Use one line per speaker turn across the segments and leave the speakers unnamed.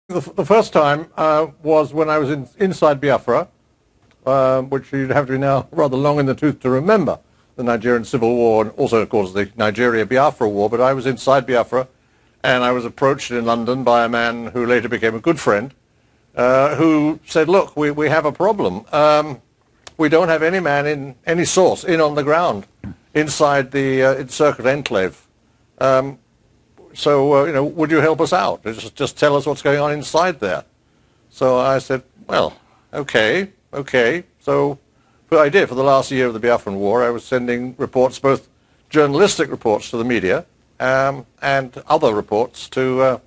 The first time was when I was inside Biafra, which you'd have to be now rather long in the tooth to remember, the Nigerian Civil War, and also, of course, the Nigeria-Biafra War. But I was inside Biafra, and I was approached in London by a man who later became a good friend, who said, look, we have a problem. We don't have any man in any source in on the ground inside the encircled enclave. So, would you help us out? Just tell us what's going on inside there. So I said, well, okay. So what I did for the last year of the Biafran War, I was sending reports, both journalistic reports to the media and other reports to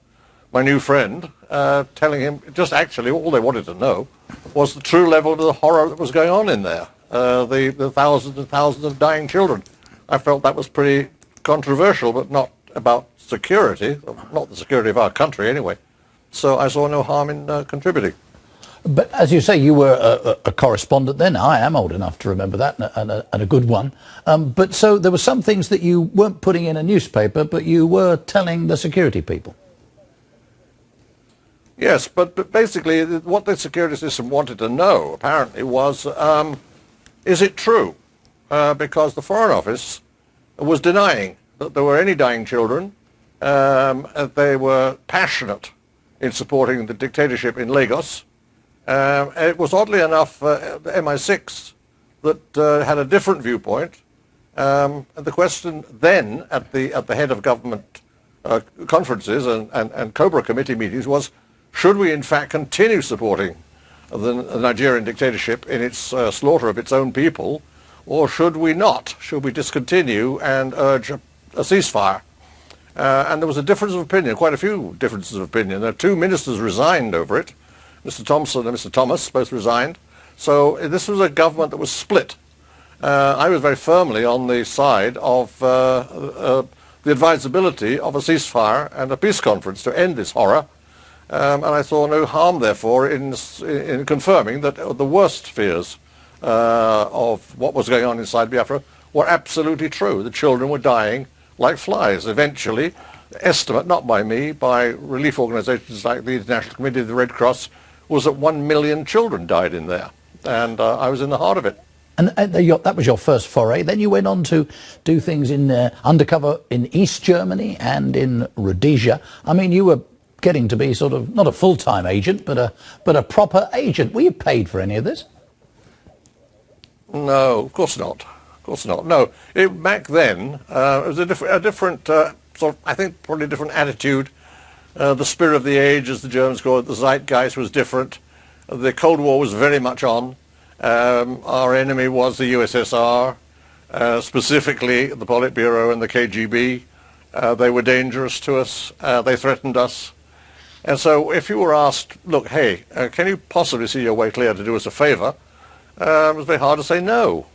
my new friend, telling him just actually all they wanted to know was the true level of the horror that was going on in there, the thousands and thousands of dying children. I felt that was pretty controversial, but not about security, not the security of our country anyway. So I saw no harm in contributing.
But as you say, you were a correspondent then. I am old enough to remember that, and a good one. But so there were some things that you weren't putting in a newspaper, but you were telling the security people.
Yes, but basically what the security system wanted to know, apparently, was, is it true? Because the Foreign Office was denying that there were any dying children. They were passionate in supporting the dictatorship in Lagos. It was oddly enough the MI6 that had a different viewpoint. And the question then at the head of government conferences and Cobra committee meetings was, should we in fact continue supporting the Nigerian dictatorship in its slaughter of its own people, or should we not? Should we discontinue and urge a ceasefire? And there was a difference of opinion, quite a few differences of opinion. There are two ministers resigned over it. Mr. Thompson and Mr. Thomas both resigned. So this was a government that was split. I was very firmly on the side of the advisability of a ceasefire and a peace conference to end this horror. And I saw no harm, therefore, in confirming that the worst fears of what was going on inside Biafra were absolutely true. The children were dying like flies. Eventually, estimate, not by me, by relief organizations like the International Committee of the Red Cross, was that 1 million children died in there. And I was in the heart of it.
And that was your first foray. Then you went on to do things in undercover in East Germany and in Rhodesia. I mean, you were getting to be sort of not a full-time agent, but a proper agent. Were you paid for any of this?
No, of course not. Of course not. No, back then it was a different sort of, I think, probably a different attitude. The spirit of the age, as the Germans call it, the zeitgeist was different. The Cold War was very much on. Our enemy was the USSR, specifically the Politburo and the KGB. They were dangerous to us. They threatened us. And so if you were asked, look, hey, can you possibly see your way clear to do us a favor? It was very hard to say no.